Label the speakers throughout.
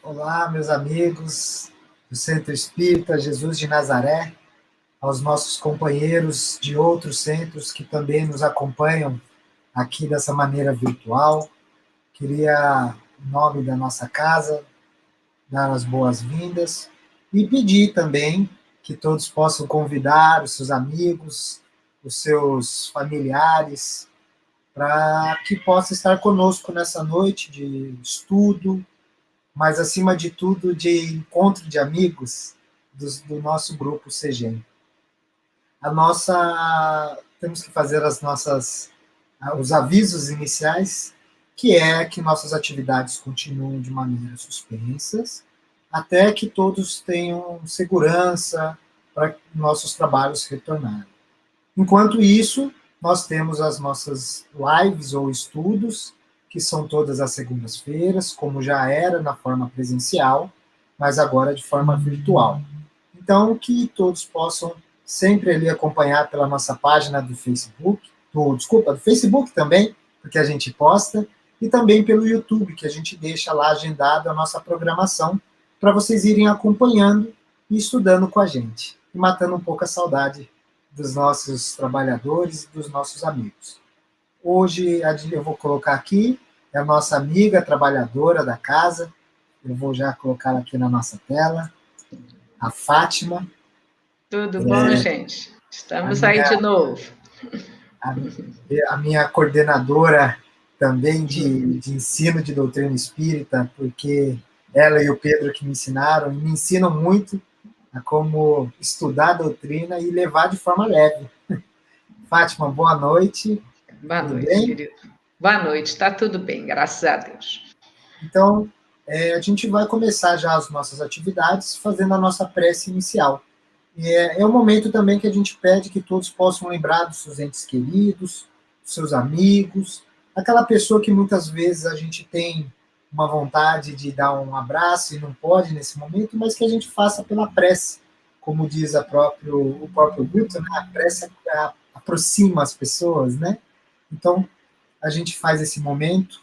Speaker 1: Olá, meus amigos do Centro Espírita Jesus de Nazaré, aos nossos companheiros de outros centros que também nos acompanham aqui dessa maneira virtual. Queria, em nome da nossa casa, dar as boas-vindas e pedir também que todos possam convidar os seus amigos, os seus familiares, para que possa estar conosco nessa noite de estudo, mas, acima de tudo, de encontro de amigos do nosso grupo CGEM. Temos que fazer os avisos iniciais, que é que nossas atividades continuam de maneira suspensas, até que todos tenham segurança para nossos trabalhos retornarem. Enquanto isso, nós temos as nossas lives ou estudos, que são todas as segundas-feiras, como já era na forma presencial, mas agora de forma virtual. Então, que todos possam sempre ali acompanhar pela nossa página do Facebook, do Facebook também, porque a gente posta, e também pelo YouTube, que a gente deixa lá agendado a nossa programação, para vocês irem acompanhando e estudando com a gente, e matando um pouco a saudade dos nossos trabalhadores e dos nossos amigos. Hoje eu vou colocar aqui, é a nossa amiga trabalhadora da casa, eu vou já colocá-la aqui na nossa tela, a Fátima.
Speaker 2: Tudo bom, gente? Estamos aí de novo.
Speaker 1: A minha coordenadora também de ensino de doutrina espírita, porque ela e o Pedro que me ensinaram, e me ensinam muito a como estudar a doutrina e levar de forma leve. Fátima, boa noite.
Speaker 2: Boa noite, querido. Boa noite, está tudo bem, graças a Deus.
Speaker 1: Então, a gente vai começar já as nossas atividades fazendo a nossa prece inicial. É um momento também que a gente pede que todos possam lembrar dos seus entes queridos, dos seus amigos, aquela pessoa que muitas vezes a gente tem uma vontade de dar um abraço e não pode nesse momento, mas que a gente faça pela prece, como diz o próprio Milton, né? A prece aproxima as pessoas, né? Então, a gente faz esse momento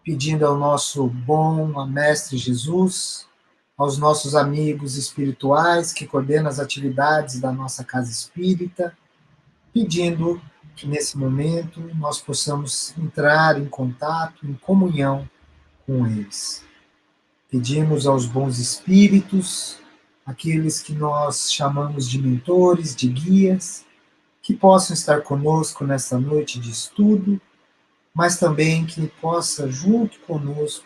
Speaker 1: pedindo ao nosso bom Mestre Jesus, aos nossos amigos espirituais que coordenam as atividades da nossa casa espírita, pedindo que nesse momento nós possamos entrar em contato, em comunhão com eles. Pedimos aos bons espíritos, aqueles que nós chamamos de mentores, de guias, que possam estar conosco nessa noite de estudo, mas também que possa, junto conosco,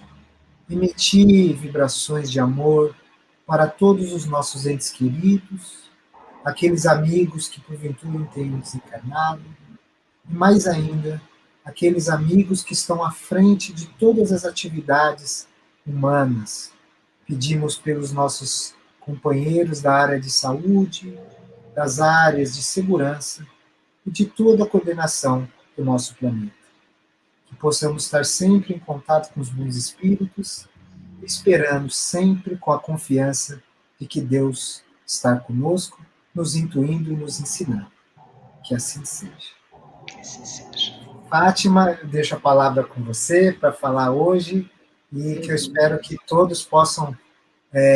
Speaker 1: emitir vibrações de amor para todos os nossos entes queridos, aqueles amigos que porventura tenham desencarnado, e mais ainda, aqueles amigos que estão à frente de todas as atividades humanas. Pedimos pelos nossos companheiros da área de saúde, das áreas de segurança e de toda a coordenação do nosso planeta. Que possamos estar sempre em contato com os bons espíritos, esperando sempre com a confiança de que Deus está conosco, nos intuindo e nos ensinando. Que assim seja.
Speaker 2: Que assim seja.
Speaker 1: Fátima, eu deixo a palavra com você para falar hoje e que eu espero que todos possam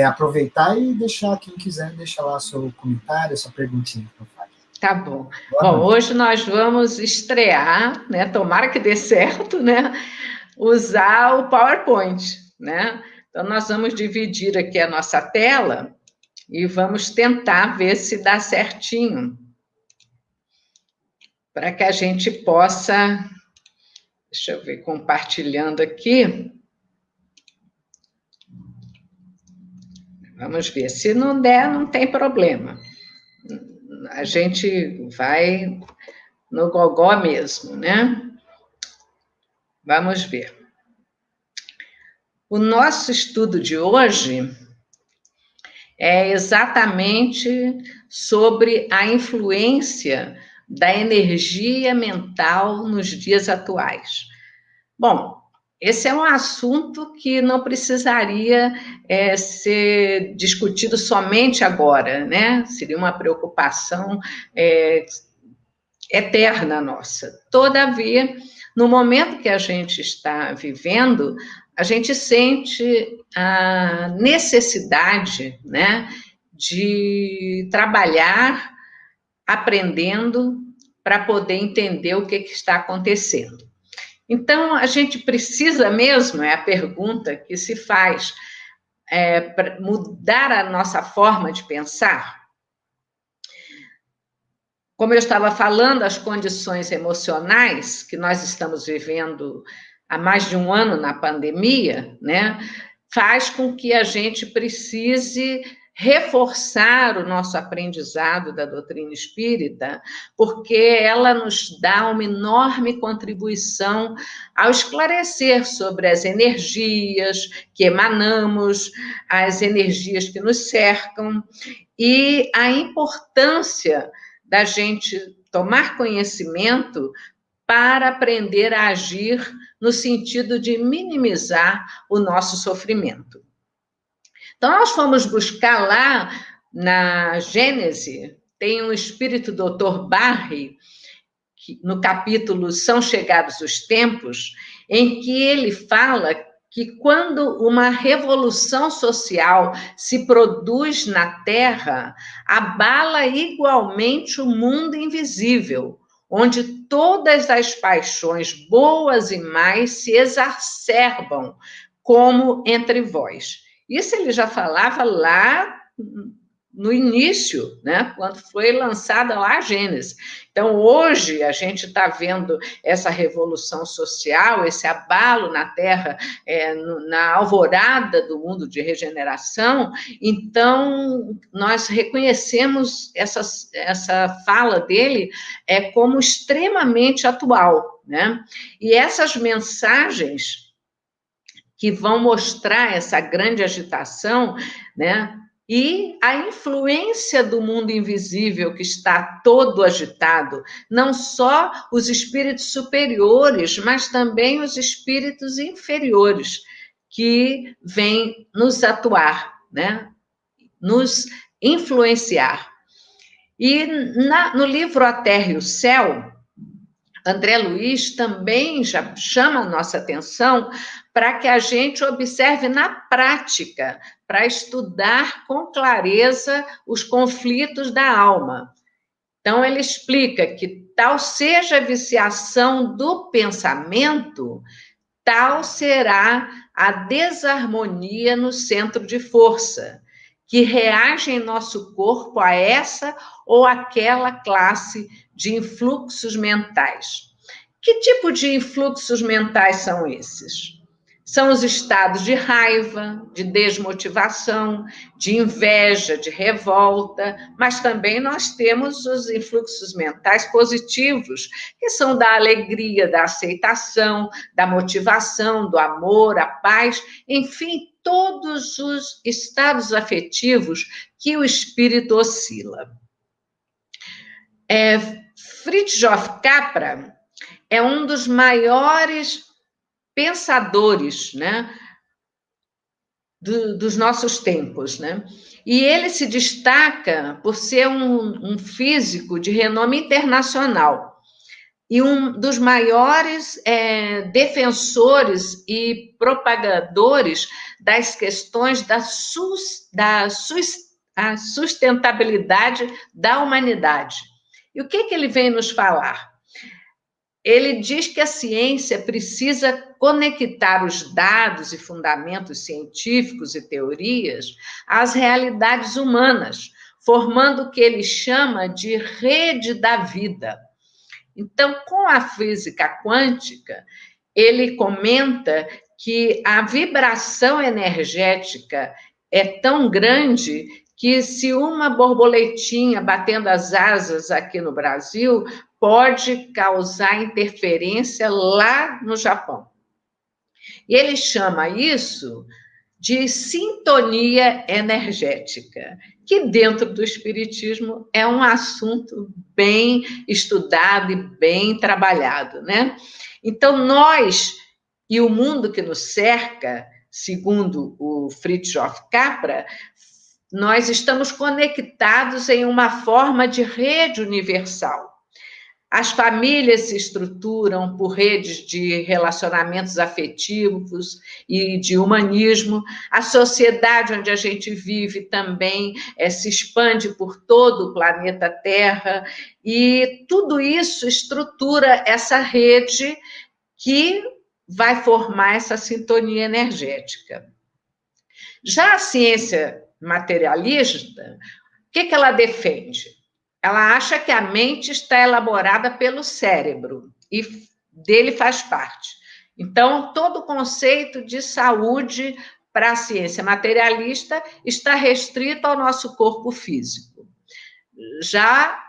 Speaker 1: aproveitar e deixar, quem quiser, deixar lá seu comentário, sua perguntinha para o Fátima.
Speaker 2: Tá bom. Bom, hoje nós vamos estrear, né? Tomara que dê certo, né? Usar o PowerPoint, né? Então, nós vamos dividir aqui a nossa tela e vamos tentar ver se dá certinho, para que a gente possa, deixa eu ver, compartilhando aqui. Vamos ver, se não der, não tem problema. A gente vai no gogó mesmo, né? Vamos ver. O nosso estudo de hoje é exatamente sobre a influência da energia mental nos dias atuais. Bom, esse é um assunto que não precisaria ser discutido somente agora, né? Seria uma preocupação eterna nossa. Todavia, no momento que a gente está vivendo, a gente sente a necessidade, né, de trabalhar aprendendo para poder entender o que está acontecendo. Então, a gente precisa mesmo, é a pergunta que se faz, para mudar a nossa forma de pensar. Como eu estava falando, as condições emocionais que nós estamos vivendo há mais de um ano na pandemia, né, faz com que a gente precise reforçar o nosso aprendizado da doutrina espírita, porque ela nos dá uma enorme contribuição ao esclarecer sobre as energias que emanamos, as energias que nos cercam e a importância da gente tomar conhecimento para aprender a agir no sentido de minimizar o nosso sofrimento. Então, nós fomos buscar lá na Gênese, tem um espírito Dr. Barry, no capítulo São Chegados os Tempos, em que ele fala que quando uma revolução social se produz na Terra, abala igualmente o mundo invisível, onde todas as paixões boas e más se exacerbam, como entre vós. Isso ele já falava lá no início, né, quando foi lançada lá a Gênesis. Então, hoje, a gente está vendo essa revolução social, esse abalo na Terra, na alvorada do mundo de regeneração. Então, nós reconhecemos essa fala dele como extremamente atual, né? E essas mensagens que vão mostrar essa grande agitação, né? E a influência do mundo invisível que está todo agitado, não só os espíritos superiores, mas também os espíritos inferiores que vêm nos atuar, né? Nos influenciar. E no livro A Terra e o Céu, André Luiz também já chama a nossa atenção para que a gente observe na prática, para estudar com clareza os conflitos da alma. Então, ele explica que tal seja a viciação do pensamento, tal será a desarmonia no centro de força, que reage em nosso corpo a essa ou aquela classe de influxos mentais. Que tipo de influxos mentais são esses? São os estados de raiva, de desmotivação, de inveja, de revolta, mas também nós temos os influxos mentais positivos, que são da alegria, da aceitação, da motivação, do amor, a paz, enfim, todos os estados afetivos que o espírito oscila. Fritjof Capra é um dos maiores pensadores, né, dos nossos tempos, né? E ele se destaca por ser um físico de renome internacional e um dos maiores defensores e propagadores das questões da sustentabilidade da humanidade. E o que ele vem nos falar? Ele diz que a ciência precisa conectar os dados e fundamentos científicos e teorias às realidades humanas, formando o que ele chama de rede da vida. Então, com a física quântica, ele comenta que a vibração energética é tão grande que se uma borboletinha batendo as asas aqui no Brasil pode causar interferência lá no Japão. E ele chama isso de sintonia energética, que dentro do espiritismo é um assunto bem estudado e bem trabalhado, né? Então, nós e o mundo que nos cerca, segundo o Fritjof Capra, nós estamos conectados em uma forma de rede universal. As famílias se estruturam por redes de relacionamentos afetivos e de humanismo. A sociedade onde a gente vive também se expande por todo o planeta Terra. E tudo isso estrutura essa rede que vai formar essa sintonia energética. Já a ciência materialista, o que ela defende? Ela acha que a mente está elaborada pelo cérebro e dele faz parte. Então, todo o conceito de saúde para a ciência materialista está restrito ao nosso corpo físico. Já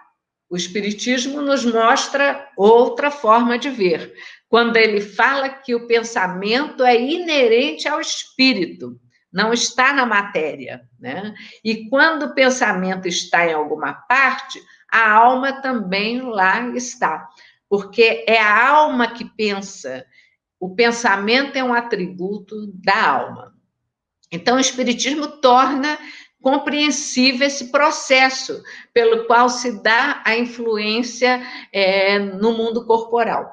Speaker 2: o Espiritismo nos mostra outra forma de ver, quando ele fala que o pensamento é inerente ao espírito, não está na matéria, né? E quando o pensamento está em alguma parte, a alma também lá está, porque é a alma que pensa. O pensamento é um atributo da alma. Então, o Espiritismo torna compreensível esse processo pelo qual se dá a influência no mundo corporal.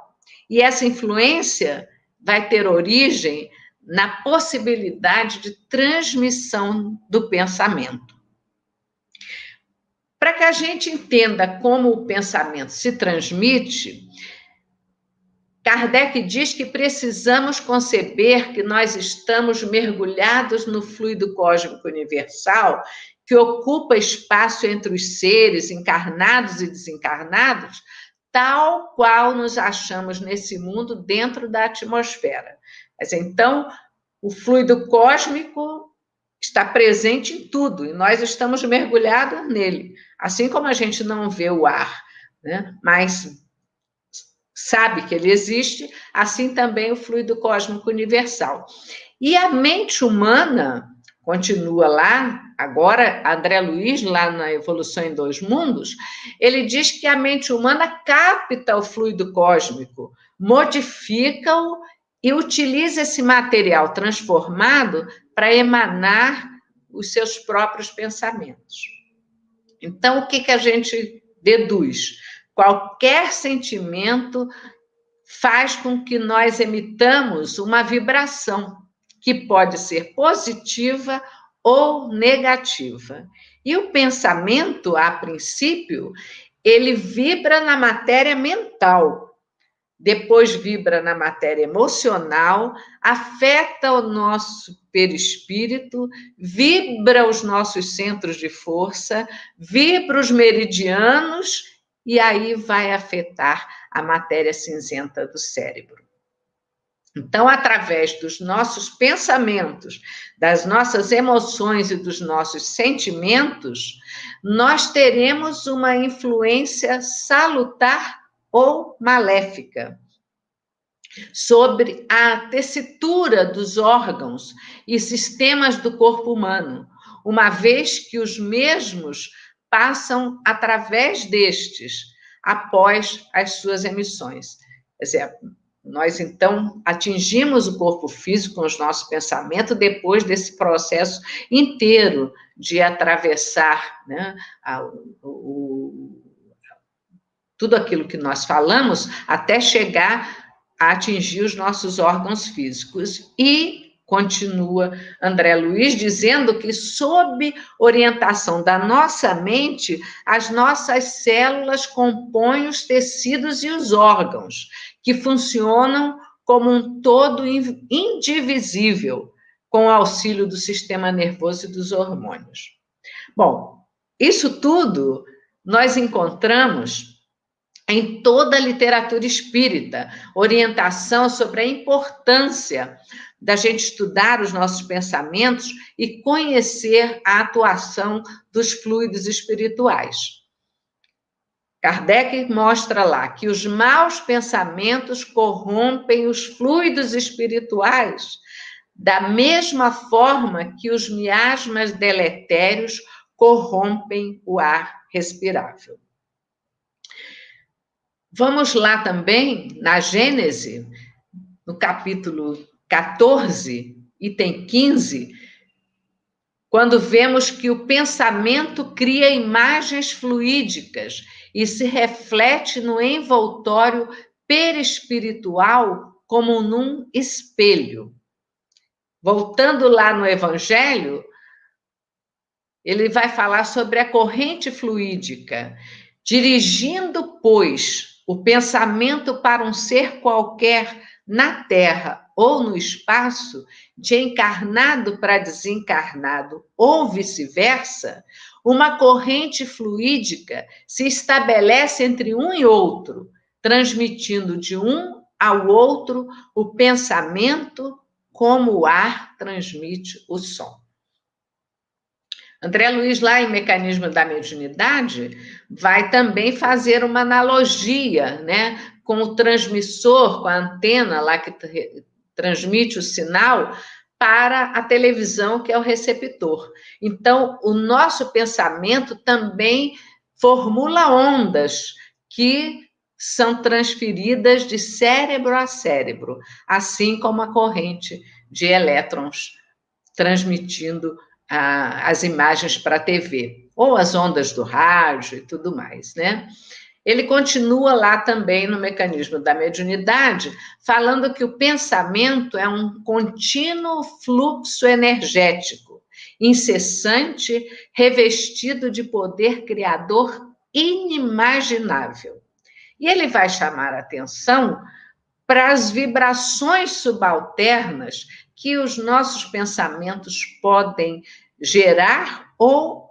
Speaker 2: E essa influência vai ter origem na possibilidade de transmissão do pensamento. Para que a gente entenda como o pensamento se transmite, Kardec diz que precisamos conceber que nós estamos mergulhados no fluido cósmico universal que ocupa espaço entre os seres encarnados e desencarnados, tal qual nos achamos nesse mundo dentro da atmosfera. Mas então, o fluido cósmico está presente em tudo e nós estamos mergulhados nele, assim como a gente não vê o ar, né? Mas sabe que ele existe, assim também o fluido cósmico universal. E a mente humana, continua lá, agora, André Luiz, lá na Evolução em Dois Mundos, ele diz que a mente humana capta o fluido cósmico, modifica-o e utiliza esse material transformado para emanar os seus próprios pensamentos. Então, o que a gente deduz? Qualquer sentimento faz com que nós emitamos uma vibração, que pode ser positiva ou negativa. E o pensamento, a princípio, ele vibra na matéria mental, depois vibra na matéria emocional, afeta o nosso perispírito, vibra os nossos centros de força, vibra os meridianos e aí vai afetar a matéria cinzenta do cérebro. Então, através dos nossos pensamentos, das nossas emoções e dos nossos sentimentos, nós teremos uma influência salutar ou maléfica sobre a tessitura dos órgãos e sistemas do corpo humano, uma vez que os mesmos passam através destes, após as suas emissões. Quer dizer, nós, então, atingimos o corpo físico com os nossos pensamentos depois desse processo inteiro de atravessar, né, tudo aquilo que nós falamos até chegar a atingir os nossos órgãos físicos. E continua André Luiz dizendo que, sob orientação da nossa mente, as nossas células compõem os tecidos e os órgãos, que funcionam como um todo indivisível, com o auxílio do sistema nervoso e dos hormônios. Bom, isso tudo nós encontramos em toda a literatura espírita, orientação sobre a importância da gente estudar os nossos pensamentos e conhecer a atuação dos fluidos espirituais. Kardec mostra lá que os maus pensamentos corrompem os fluidos espirituais da mesma forma que os miasmas deletérios corrompem o ar respirável. Vamos lá também, na Gênese, no capítulo 14, item 15, quando vemos que o pensamento cria imagens fluídicas e se reflete no envoltório perispiritual como num espelho. Voltando lá no Evangelho, ele vai falar sobre a corrente fluídica. Dirigindo, pois, o pensamento para um ser qualquer na Terra ou no espaço, de encarnado para desencarnado ou vice-versa, uma corrente fluídica se estabelece entre um e outro, transmitindo de um ao outro o pensamento como o ar transmite o som. André Luiz, lá em Mecanismo da Mediunidade, vai também fazer uma analogia, né, com o transmissor, com a antena lá que transmite o sinal para a televisão, que é o receptor. Então, o nosso pensamento também formula ondas que são transferidas de cérebro a cérebro, assim como a corrente de elétrons transmitindo as imagens para a TV, ou as ondas do rádio e tudo mais, né? Ele continua lá também no Mecanismo da Mediunidade, falando que o pensamento é um contínuo fluxo energético, incessante, revestido de poder criador inimaginável. E ele vai chamar a atenção para as vibrações subalternas que os nossos pensamentos podem gerar ou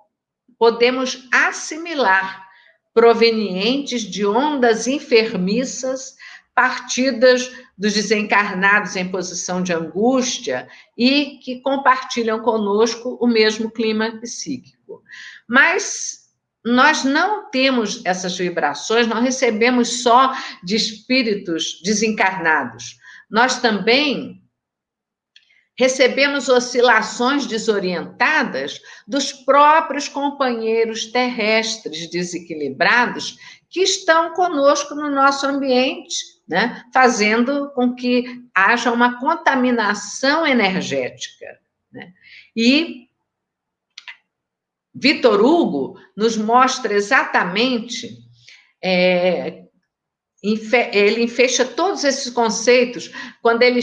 Speaker 2: podemos assimilar, provenientes de ondas enfermiças, partidas dos desencarnados em posição de angústia e que compartilham conosco o mesmo clima psíquico. Mas nós não temos essas vibrações, não recebemos só de espíritos desencarnados. Nós também recebemos oscilações desorientadas dos próprios companheiros terrestres desequilibrados que estão conosco no nosso ambiente, né? Fazendo com que haja uma contaminação energética, né? E Vitor Hugo nos mostra exatamente, ele fecha todos esses conceitos quando ele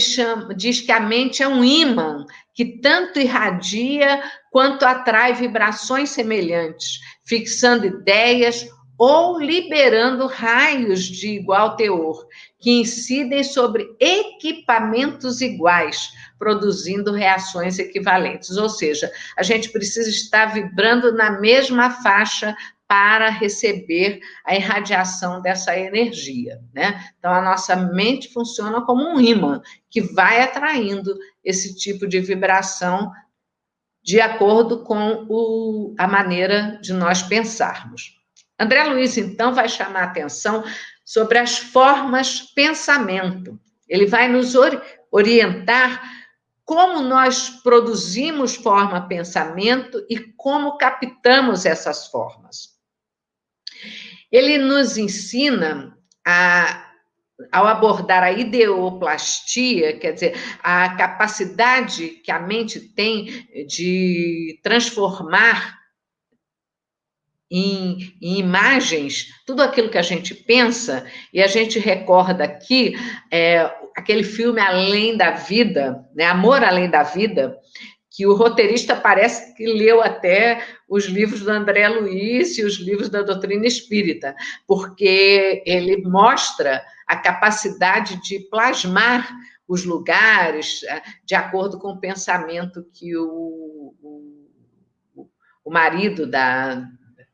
Speaker 2: diz que a mente é um ímã que tanto irradia quanto atrai vibrações semelhantes, fixando ideias ou liberando raios de igual teor, que incidem sobre equipamentos iguais, produzindo reações equivalentes. Ou seja, a gente precisa estar vibrando na mesma faixa para receber a irradiação dessa energia, né? Então, a nossa mente funciona como um ímã que vai atraindo esse tipo de vibração de acordo com a maneira de nós pensarmos. André Luiz, então, vai chamar a atenção sobre as formas pensamento. Ele vai nos orientar como nós produzimos forma pensamento e como captamos essas formas. Ele nos ensina ao abordar a ideoplastia, quer dizer, a capacidade que a mente tem de transformar em imagens tudo aquilo que a gente pensa, e a gente recorda aqui aquele filme Além da Vida, né? Amor Além da Vida, que o roteirista parece que leu até os livros do André Luiz e os livros da doutrina espírita, porque ele mostra a capacidade de plasmar os lugares de acordo com o pensamento que o marido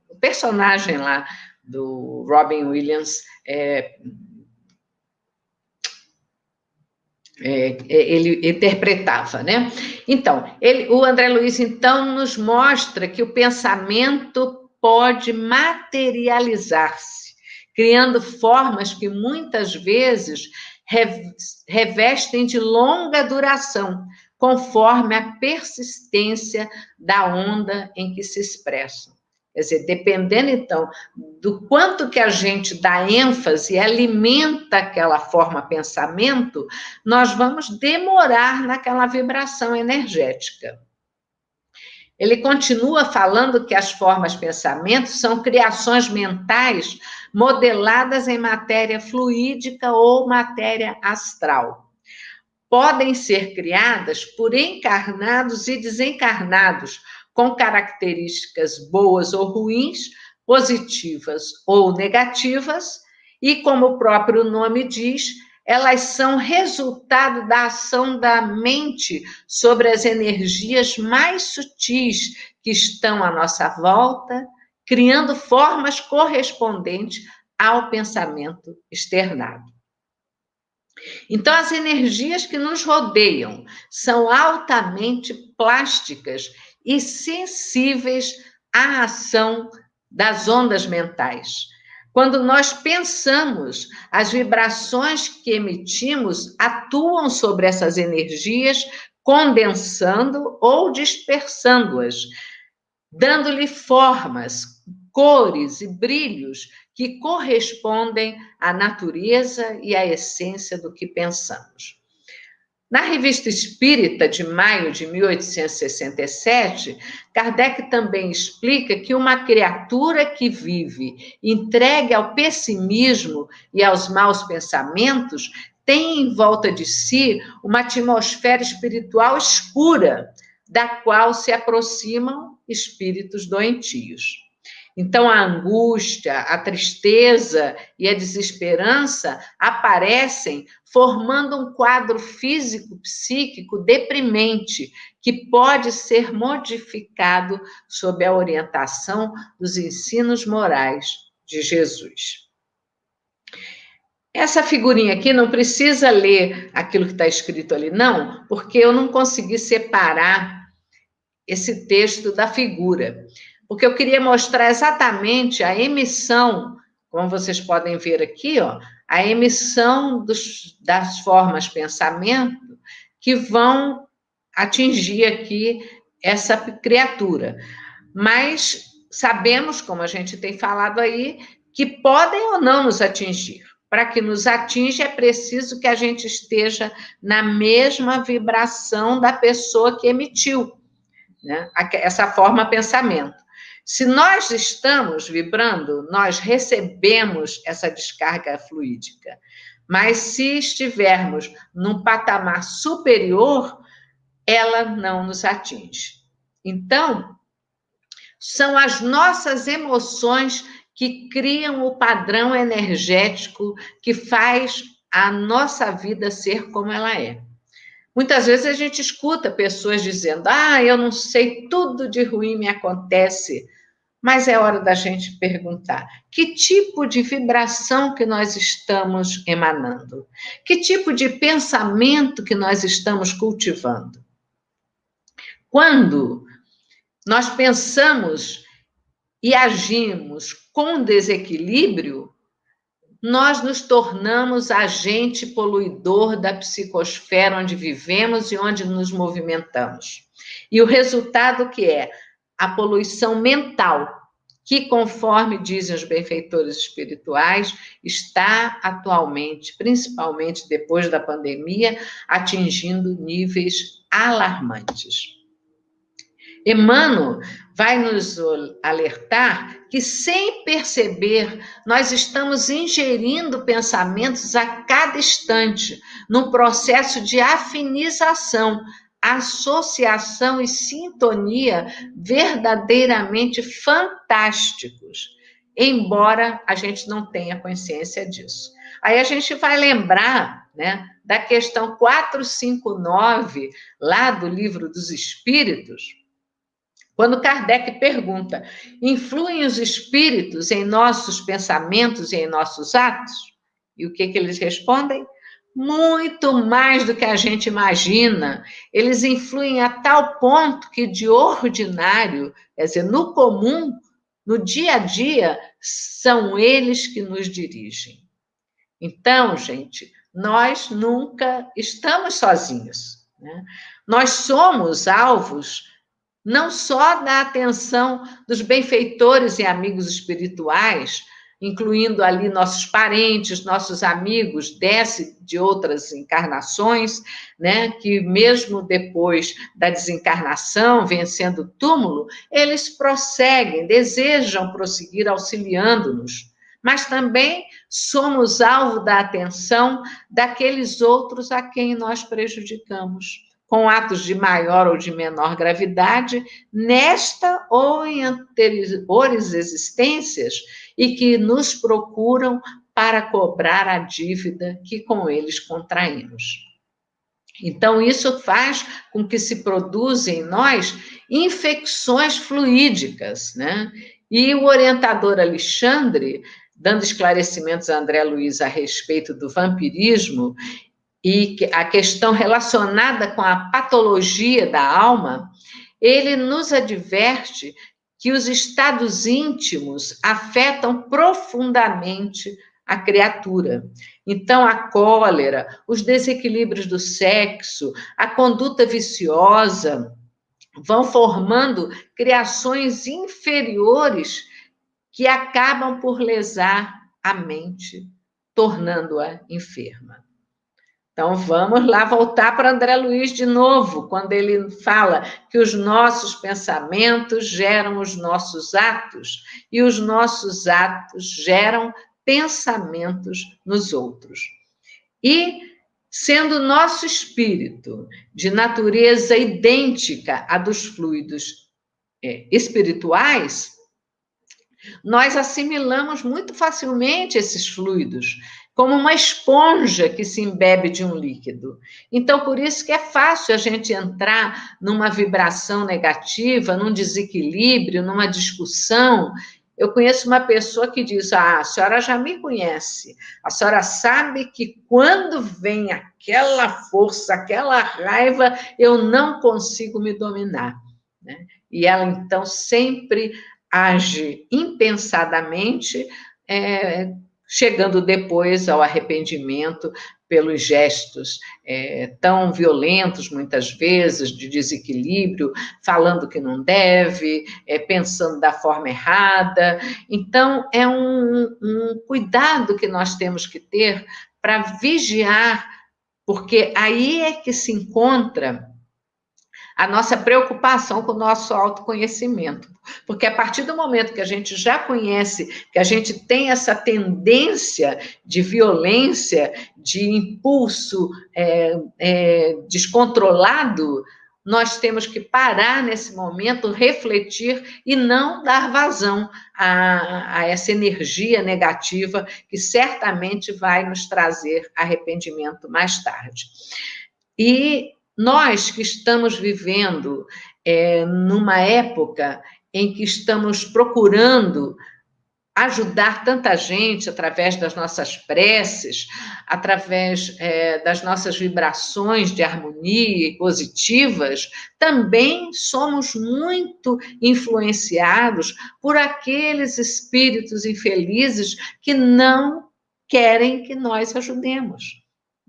Speaker 2: o personagem lá do Robin Williams ele interpretava, né? Então, o André Luiz, então, nos mostra que o pensamento pode materializar-se, criando formas que muitas vezes revestem de longa duração, conforme a persistência da onda em que se expressam. Quer dizer, dependendo, então, do quanto que a gente dá ênfase e alimenta aquela forma pensamento, nós vamos demorar naquela vibração energética. ele continua falando que as formas pensamentos são criações mentais modeladas em matéria fluídica ou matéria astral. Podem ser criadas por encarnados e desencarnados, com características boas ou ruins, positivas ou negativas, e, como o próprio nome diz, elas são resultado da ação da mente sobre as energias mais sutis que estão à nossa volta, criando formas correspondentes ao pensamento externado. Então, as energias que nos rodeiam são altamente plásticas e sensíveis à ação das ondas mentais. Quando nós pensamos, as vibrações que emitimos atuam sobre essas energias, condensando ou dispersando-as, dando-lhe formas, cores e brilhos que correspondem à natureza e à essência do que pensamos. Na Revista Espírita, de maio de 1867, Kardec também explica que uma criatura que vive entregue ao pessimismo e aos maus pensamentos tem em volta de si uma atmosfera espiritual escura, da qual se aproximam espíritos doentios. Então, a angústia, a tristeza e a desesperança aparecem formando um quadro físico-psíquico deprimente, que pode ser modificado sob a orientação dos ensinos morais de Jesus. Essa figurinha aqui não precisa ler aquilo que está escrito ali, não, porque eu não consegui separar esse texto da figura. Porque eu queria mostrar exatamente a emissão, como vocês podem ver aqui, ó, a emissão das formas pensamento que vão atingir aqui essa criatura. Mas sabemos, como a gente tem falado aí, que podem ou não nos atingir. Para que nos atinja, é preciso que a gente esteja na mesma vibração da pessoa que emitiu, né, essa forma pensamento. Se nós estamos vibrando, nós recebemos essa descarga fluídica. Mas se estivermos num patamar superior, ela não nos atinge. Então, são as nossas emoções que criam o padrão energético que faz a nossa vida ser como ela é. Muitas vezes a gente escuta pessoas dizendo: eu não sei, tudo de ruim me acontece. Mas é hora da gente perguntar: que tipo de vibração que nós estamos emanando? Que tipo de pensamento que nós estamos cultivando? Quando nós pensamos e agimos com desequilíbrio, nós nos tornamos agente poluidor da psicosfera onde vivemos e onde nos movimentamos. E o resultado que é a poluição mental, que, conforme dizem os benfeitores espirituais, está atualmente, principalmente depois da pandemia, atingindo níveis alarmantes. Emmanuel vai nos alertar que, sem perceber, nós estamos ingerindo pensamentos a cada instante, num processo de afinização, associação e sintonia verdadeiramente fantásticos, embora a gente não tenha consciência disso. Aí a gente vai lembrar, né, da questão 459, lá do Livro dos Espíritos, quando Kardec pergunta: influem os espíritos em nossos pensamentos e em nossos atos? E o que eles respondem? Muito mais do que a gente imagina. Eles influem a tal ponto que, de ordinário, quer dizer, no comum, no dia a dia, são eles que nos dirigem. Então, gente, nós nunca estamos sozinhos, né? Nós somos alvos não só da atenção dos benfeitores e amigos espirituais, incluindo ali nossos parentes, nossos amigos, desce de outras encarnações, né, que mesmo depois da desencarnação, vencendo o túmulo, eles prosseguem, desejam prosseguir auxiliando-nos, mas também somos alvo da atenção daqueles outros a quem nós prejudicamos, com atos de maior ou de menor gravidade, nesta ou em anteriores existências, e que nos procuram para cobrar a dívida que com eles contraímos. Então, isso faz com que se produzam em nós infecções fluídicas, né? E o orientador Alexandre, dando esclarecimentos a André Luiz a respeito do vampirismo, e a questão relacionada com a patologia da alma, ele nos adverte que os estados íntimos afetam profundamente a criatura. Então, a cólera, os desequilíbrios do sexo, a conduta viciosa, vão formando criações inferiores que acabam por lesar a mente, tornando-a enferma. Então, vamos lá voltar para André Luiz de novo, quando ele fala que os nossos pensamentos geram os nossos atos, e os nossos atos geram pensamentos nos outros. E, sendo nosso espírito de natureza idêntica à dos fluidos espirituais, nós assimilamos muito facilmente esses fluidos, como uma esponja que se embebe de um líquido. Então, por isso que é fácil a gente entrar numa vibração negativa, num desequilíbrio, numa discussão. Eu conheço uma pessoa que diz, a senhora já me conhece, a senhora sabe que quando vem aquela força, aquela raiva, eu não consigo me dominar, né? E ela, então, sempre age impensadamente, chegando depois ao arrependimento pelos gestos tão violentos, muitas vezes, de desequilíbrio, falando que não deve, pensando da forma errada. Então, é um cuidado que nós temos que ter para vigiar, porque aí é que se encontra a nossa preocupação com o nosso autoconhecimento. Porque a partir do momento que a gente já conhece, que a gente tem essa tendência de violência, de impulso descontrolado, nós temos que parar nesse momento, refletir e não dar vazão a essa energia negativa que certamente vai nos trazer arrependimento mais tarde. E nós que estamos vivendo numa época em que estamos procurando ajudar tanta gente através das nossas preces, através das nossas vibrações de harmonia e positivas, também somos muito influenciados por aqueles espíritos infelizes que não querem que nós ajudemos.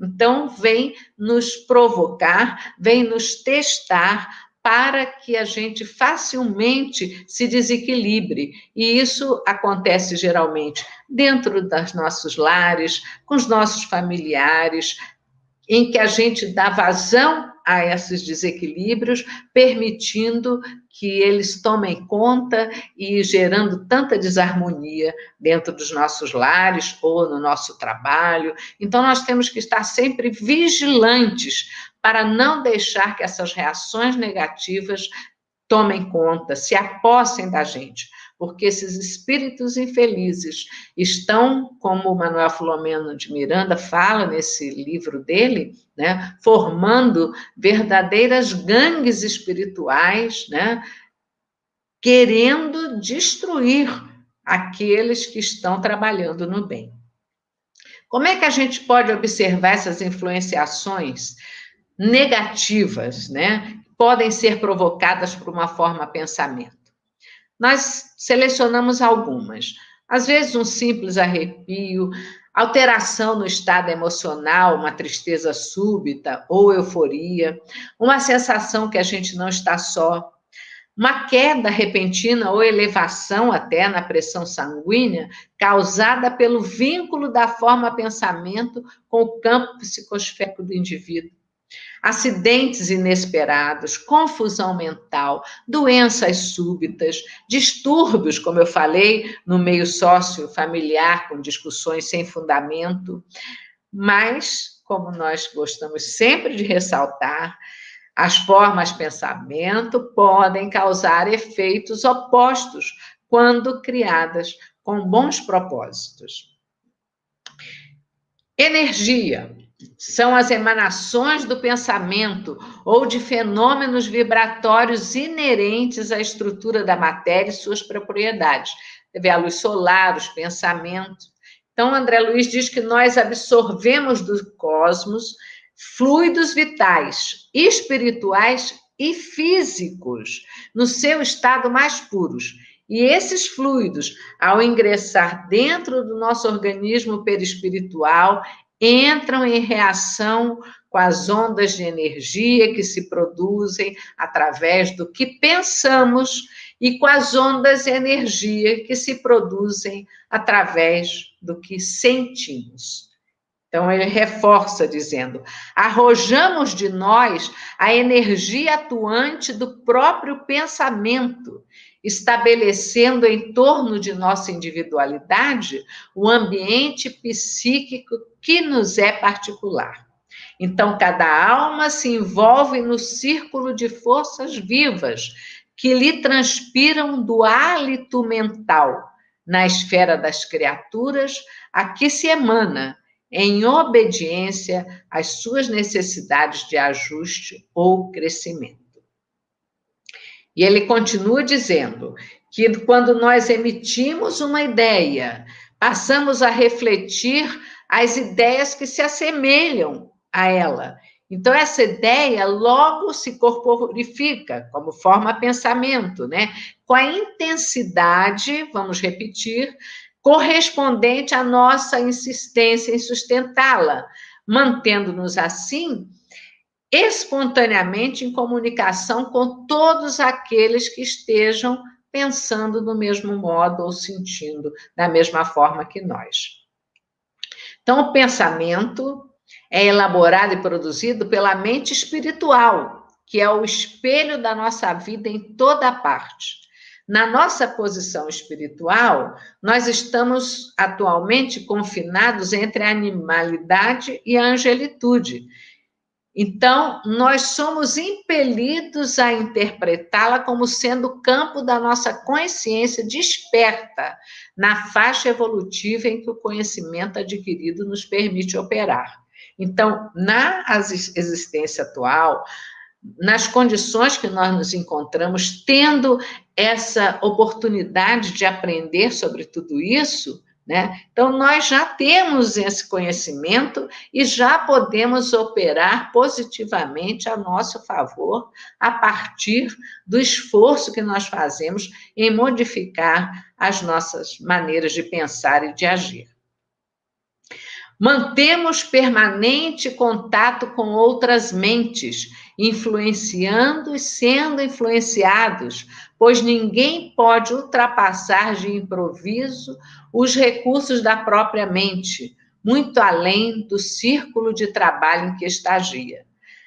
Speaker 2: Então, vem nos provocar, vem nos testar para que a gente facilmente se desequilibre. E isso acontece geralmente dentro dos nossos lares, com os nossos familiares, em que a gente dá vazão a esses desequilíbrios, permitindo que eles tomem conta e gerando tanta desarmonia dentro dos nossos lares ou no nosso trabalho. Então, nós temos que estar sempre vigilantes para não deixar que essas reações negativas tomem conta, se apossem da gente, porque esses espíritos infelizes estão, como o Manuel Filomeno de Miranda fala nesse livro dele, né, formando verdadeiras gangues espirituais, né, querendo destruir aqueles que estão trabalhando no bem. Como é que a gente pode observar essas influenciações negativas, né, que podem ser provocadas por uma forma de pensamento? Nós selecionamos algumas. Às vezes, um simples arrepio, alteração no estado emocional, uma tristeza súbita ou euforia, uma sensação que a gente não está só, uma queda repentina ou elevação até na pressão sanguínea causada pelo vínculo da forma pensamento com o campo psicosférico do indivíduo. Acidentes inesperados, confusão mental, doenças súbitas, distúrbios, como eu falei, no meio sócio-familiar, com discussões sem fundamento. Mas, como nós gostamos sempre de ressaltar, as formas pensamento podem causar efeitos opostos quando criadas com bons propósitos. Energia são as emanações do pensamento ou de fenômenos vibratórios inerentes à estrutura da matéria e suas propriedades. Você vê a luz solar, os pensamentos. Então, André Luiz diz que nós absorvemos do cosmos fluidos vitais, espirituais e físicos, no seu estado mais puros. E esses fluidos, ao ingressar dentro do nosso organismo perispiritual, entram em reação com as ondas de energia que se produzem através do que pensamos e com as ondas de energia que se produzem através do que sentimos. Então, ele reforça dizendo: arrojamos de nós a energia atuante do próprio pensamento, estabelecendo em torno de nossa individualidade o ambiente psíquico que nos é particular. Então, cada alma se envolve no círculo de forças vivas que lhe transpiram do hálito mental, na esfera das criaturas, a que se emana, em obediência às suas necessidades de ajuste ou crescimento. E ele continua dizendo que quando nós emitimos uma ideia, passamos a refletir as ideias que se assemelham a ela. Então, essa ideia logo se corporifica como forma pensamento, né? Com a intensidade, vamos repetir, correspondente à nossa insistência em sustentá-la, mantendo-nos assim espontaneamente em comunicação com todos aqueles que estejam pensando do mesmo modo ou sentindo da mesma forma que nós. Então, o pensamento é elaborado e produzido pela mente espiritual, que é o espelho da nossa vida em toda parte. Na nossa posição espiritual, nós estamos atualmente confinados entre a animalidade e a angelitude. Então, nós somos impelidos a interpretá-la como sendo o campo da nossa consciência desperta, na faixa evolutiva em que o conhecimento adquirido nos permite operar. Então, na existência atual, nas condições que nós nos encontramos, tendo essa oportunidade de aprender sobre tudo isso, né? Então, nós já temos esse conhecimento e já podemos operar positivamente a nosso favor a partir do esforço que nós fazemos em modificar as nossas maneiras de pensar e de agir. Mantemos permanente contato com outras mentes, influenciando e sendo influenciados, pois ninguém pode ultrapassar de improviso os recursos da própria mente, muito além do círculo de trabalho em que estagia.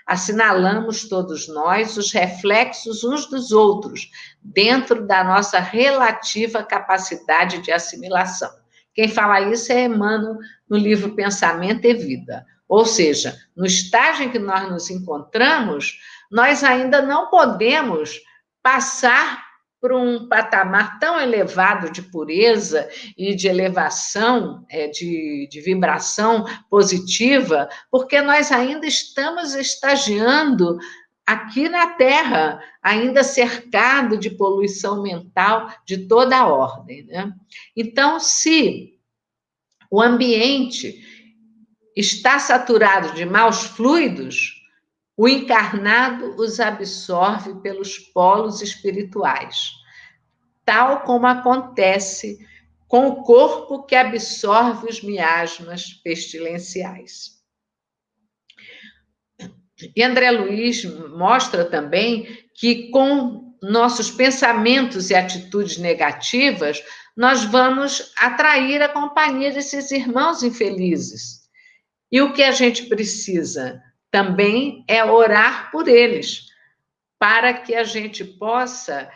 Speaker 2: Assinalamos todos nós os reflexos uns dos outros, dentro da nossa relativa capacidade de assimilação. Quem fala isso é Emmanuel, no livro Pensamento e Vida. Ou seja, no estágio em que nós nos encontramos, nós ainda não podemos passar por um patamar tão elevado de pureza e de elevação, de vibração positiva, porque nós ainda estamos estagiando aqui na Terra, ainda cercado de poluição mental de toda a ordem, né? Então, se o ambiente está saturado de maus fluidos, o encarnado os absorve pelos polos espirituais, tal como acontece com o corpo que absorve os miasmas pestilenciais. E André Luiz mostra também que com nossos pensamentos e atitudes negativas, nós vamos atrair a companhia desses irmãos infelizes. E o que a gente precisa também é orar por eles, para que a gente possa,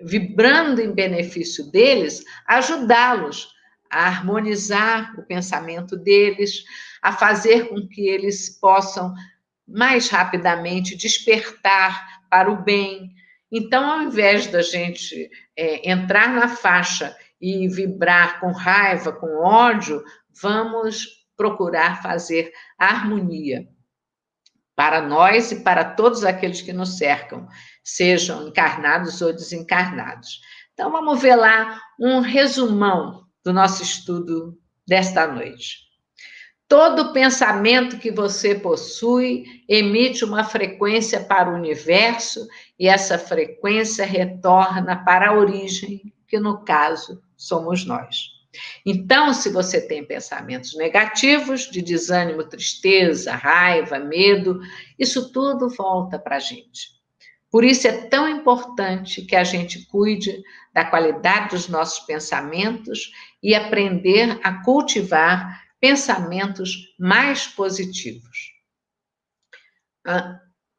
Speaker 2: vibrando em benefício deles, ajudá-los a harmonizar o pensamento deles, a fazer com que eles possam mais rapidamente despertar para o bem. Então, ao invés da gente entrar na faixa e vibrar com raiva, com ódio, vamos procurar fazer harmonia para nós e para todos aqueles que nos cercam, sejam encarnados ou desencarnados. Então, vamos ver lá um resumão do nosso estudo desta noite. Todo pensamento que você possui emite uma frequência para o universo e essa frequência retorna para a origem, que no caso somos nós. Então, se você tem pensamentos negativos, de desânimo, tristeza, raiva, medo, isso tudo volta para a gente. Por isso é tão importante que a gente cuide da qualidade dos nossos pensamentos e aprender a cultivar pensamentos mais positivos.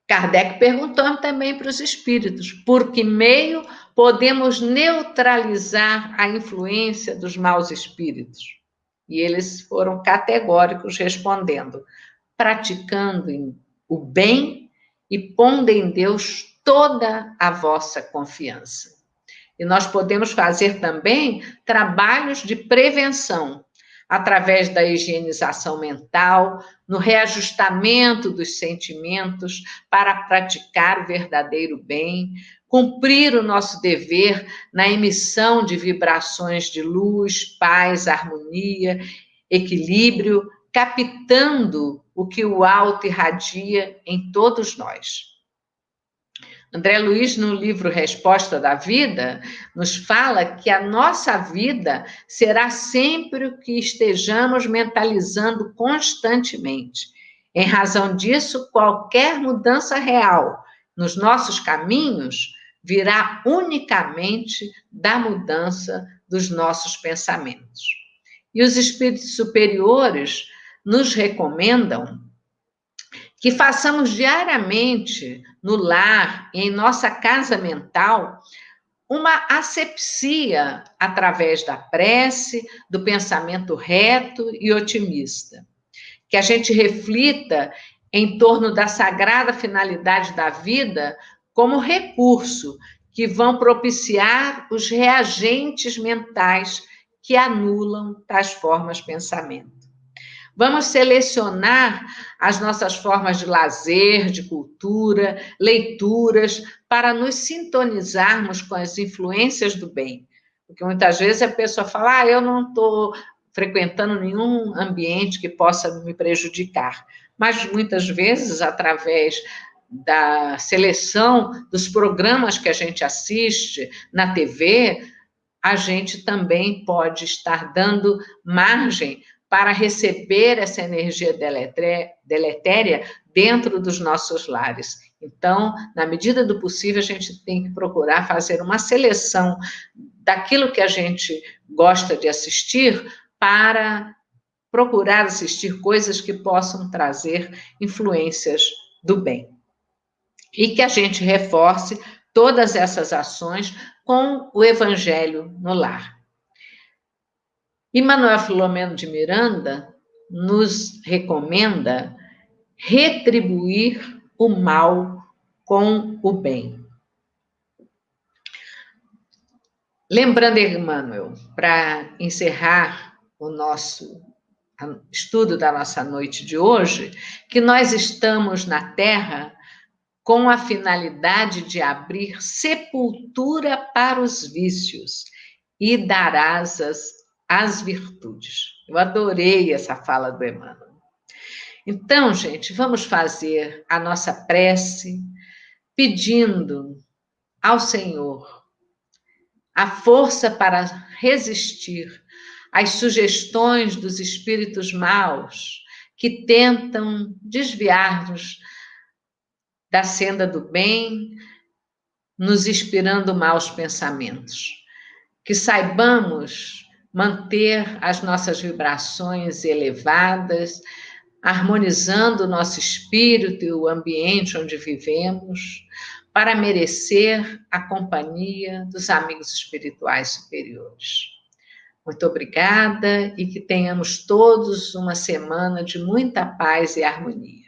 Speaker 2: Kardec perguntou também para os espíritos, por que meio podemos neutralizar a influência dos maus espíritos? E eles foram categóricos respondendo, praticando o bem e pondo em Deus toda a vossa confiança. E nós podemos fazer também trabalhos de prevenção, através da higienização mental, no reajustamento dos sentimentos para praticar o verdadeiro bem, cumprir o nosso dever na emissão de vibrações de luz, paz, harmonia, equilíbrio, captando o que o alto irradia em todos nós. André Luiz, no livro Resposta da Vida, nos fala que a nossa vida será sempre o que estejamos mentalizando constantemente. Em razão disso, qualquer mudança real nos nossos caminhos virá unicamente da mudança dos nossos pensamentos. E os espíritos superiores nos recomendam que façamos diariamente no lar e em nossa casa mental uma asepsia através da prece, do pensamento reto e otimista. Que a gente reflita em torno da sagrada finalidade da vida como recurso que vão propiciar os reagentes mentais que anulam tais formas de pensamento. Vamos selecionar as nossas formas de lazer, de cultura, leituras, para nos sintonizarmos com as influências do bem. Porque muitas vezes a pessoa fala, eu não estou frequentando nenhum ambiente que possa me prejudicar. Mas muitas vezes, através da seleção dos programas que a gente assiste na TV, a gente também pode estar dando margem para receber essa energia deletéria dentro dos nossos lares. Então, na medida do possível, a gente tem que procurar fazer uma seleção daquilo que a gente gosta de assistir para procurar assistir coisas que possam trazer influências do bem. E que a gente reforce todas essas ações com o Evangelho no lar. E Manuel Filomeno de Miranda nos recomenda retribuir o mal com o bem. Lembrando, Emmanuel, para encerrar o nosso estudo da nossa noite de hoje, que nós estamos na Terra com a finalidade de abrir sepultura para os vícios e dar asas às virtudes. Eu adorei essa fala do Emmanuel. Então, gente, vamos fazer a nossa prece pedindo ao Senhor a força para resistir às sugestões dos espíritos maus que tentam desviar-nos da senda do bem, nos inspirando maus pensamentos. Que saibamos manter as nossas vibrações elevadas, harmonizando o nosso espírito e o ambiente onde vivemos, para merecer a companhia dos amigos espirituais superiores. Muito obrigada e que tenhamos todos uma semana de muita paz e harmonia.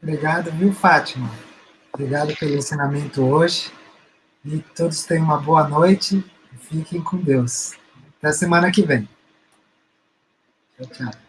Speaker 1: Obrigado, viu, Fátima? Obrigado pelo ensinamento hoje. E todos tenham uma boa noite. Fiquem com Deus. Até semana que vem. Tchau, tchau.